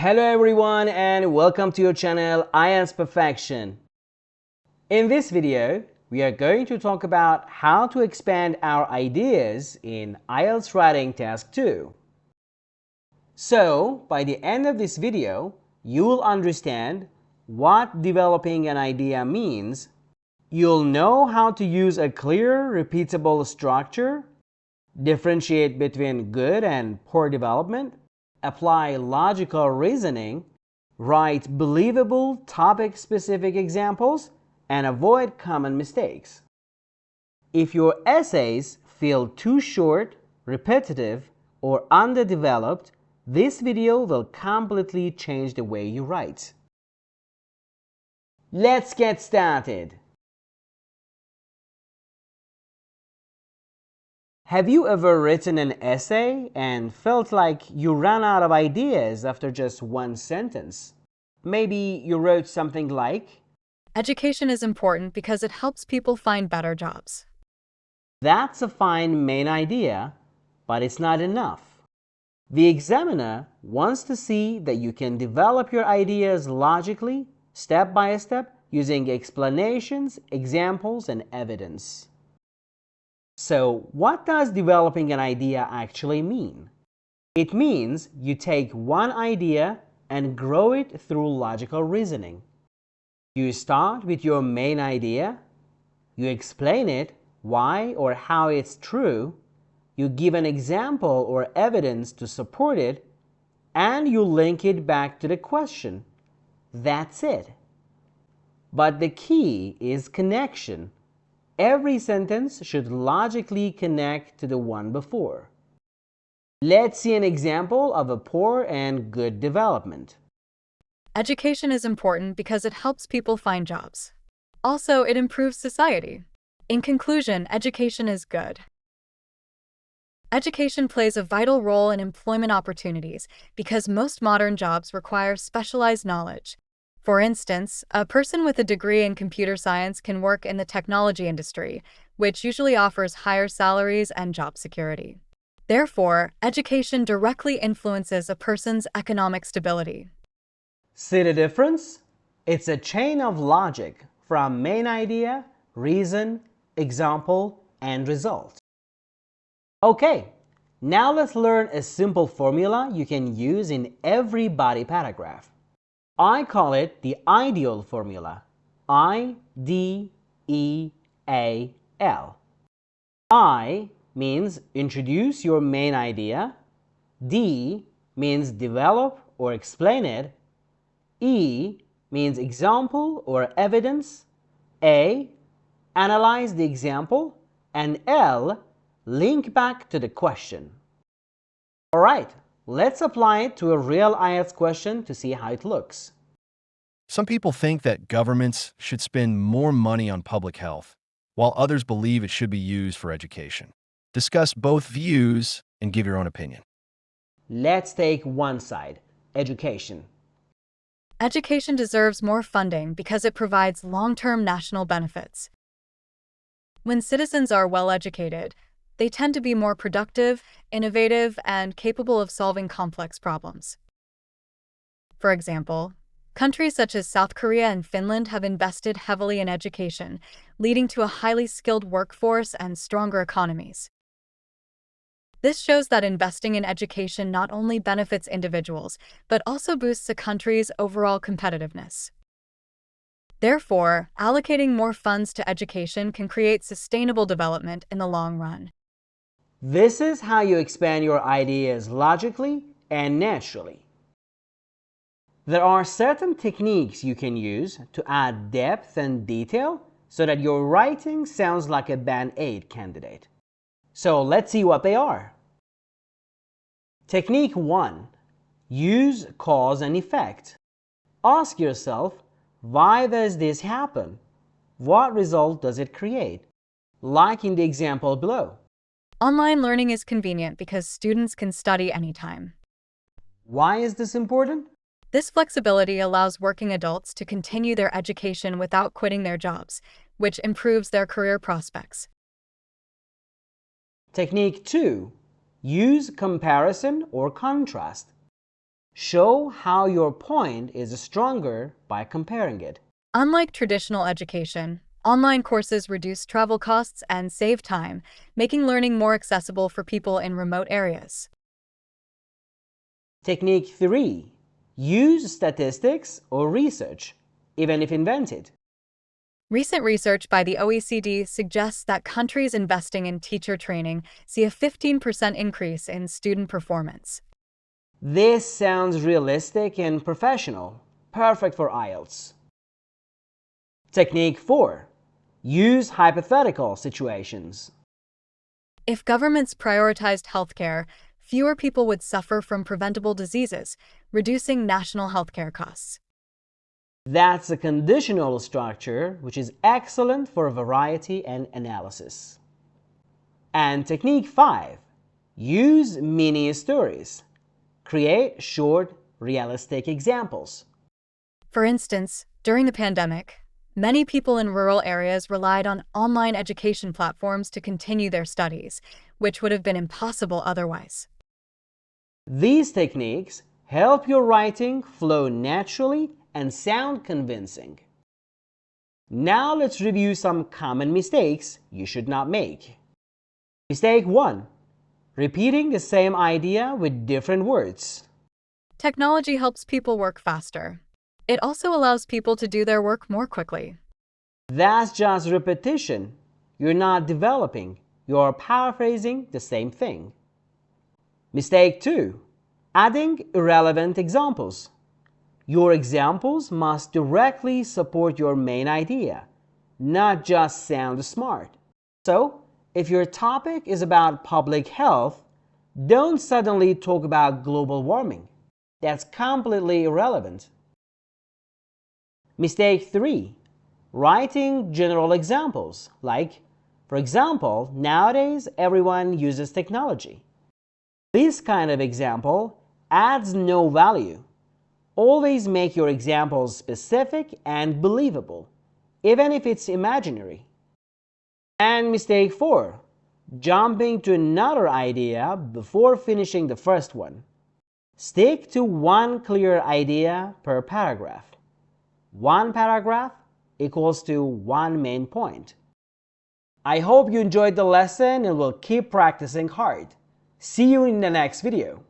Hello everyone and welcome to your channel IELTS Perfection. In this video, we are going to talk about how to expand our ideas in IELTS Writing Task 2. So, by the end of this video, you will understand what developing an idea means. You'll know how to use a clear, repeatable structure, differentiate between good and poor development, apply logical reasoning, write believable topic-specific examples, and avoid common mistakes. If your essays feel too short, repetitive, or underdeveloped, this video will completely change the way you write. Let's get started. Have you ever written an essay and felt like you ran out of ideas after just one sentence? Maybe you wrote something like, "Education is important because it helps people find better jobs." That's a fine main idea, but it's not enough. The examiner wants to see that you can develop your ideas logically, step by step, using explanations, examples, and evidence. So, what does developing an idea actually mean? It means you take one idea and grow it through logical reasoning. You start with your main idea, you explain it, why or how it's true, you give an example or evidence to support it, and you link it back to the question. That's it. But the key is connection. Every sentence should logically connect to the one before. Let's see an example of a poor and good development. Education is important because it helps people find jobs. Also, it improves society. In conclusion, education is good. Education plays a vital role in employment opportunities because most modern jobs require specialized knowledge. For instance, a person with a degree in computer science can work in the technology industry, which usually offers higher salaries and job security. Therefore, education directly influences a person's economic stability. See the difference? It's a chain of logic from main idea, reason, example, and result. Okay, now let's learn a simple formula you can use in every body paragraph. I call it the IDEAL formula. I-D-E-A-L. I means introduce your main idea. D means develop or explain it. E means example or evidence. A, analyze the example. And L, link back to the question. All right. Let's apply it to a real IELTS question to see how it looks. Some people think that governments should spend more money on public health, while others believe it should be used for education. Discuss both views and give your own opinion. Let's take one side, education. Education deserves more funding because it provides long-term national benefits. When citizens are well educated, they tend to be more productive, innovative, and capable of solving complex problems. For example, countries such as South Korea and Finland have invested heavily in education, leading to a highly skilled workforce and stronger economies. This shows that investing in education not only benefits individuals, but also boosts a country's overall competitiveness. Therefore, allocating more funds to education can create sustainable development in the long run. This is how you expand your ideas logically and naturally. There are certain techniques you can use to add depth and detail so that your writing sounds like a Band-Aid candidate. So let's see what they are. Technique 1. Use cause and effect. Ask yourself, why does this happen? What result does it create? Like in the example below. Online learning is convenient because students can study anytime. Why is this important? This flexibility allows working adults to continue their education without quitting their jobs, which improves their career prospects. Technique 2. Use comparison or contrast. Show how your point is stronger by comparing it. Unlike traditional education, online courses reduce travel costs and save time, making learning more accessible for people in remote areas. Technique 3. Use statistics or research, even if invented. Recent research by the OECD suggests that countries investing in teacher training see a 15% increase in student performance. This sounds realistic and professional, perfect for IELTS. Technique 4. Use hypothetical situations. If governments prioritized healthcare, fewer people would suffer from preventable diseases, reducing national healthcare costs. That's a conditional structure which is excellent for variety and analysis. And technique 5. Use mini stories. Create short, realistic examples. For instance, during the pandemic, many people in rural areas relied on online education platforms to continue their studies, which would have been impossible otherwise. These techniques help your writing flow naturally and sound convincing. Now let's review some common mistakes you should not make. Mistake 1. Repeating the same idea with different words. Technology helps people work faster. It also allows people to do their work more quickly. That's just repetition. You're not developing. You're paraphrasing the same thing. Mistake 2. Adding irrelevant examples. Your examples must directly support your main idea, not just sound smart. So, if your topic is about public health, don't suddenly talk about global warming. That's completely irrelevant. Mistake 3. Writing general examples, like, for example, nowadays everyone uses technology. This kind of example adds no value. Always make your examples specific and believable, even if it's imaginary. And mistake 4. Jumping to another idea before finishing the first one. Stick to one clear idea per paragraph. One paragraph equals to one main point. I hope you enjoyed the lesson and will keep practicing hard. See you in the next video.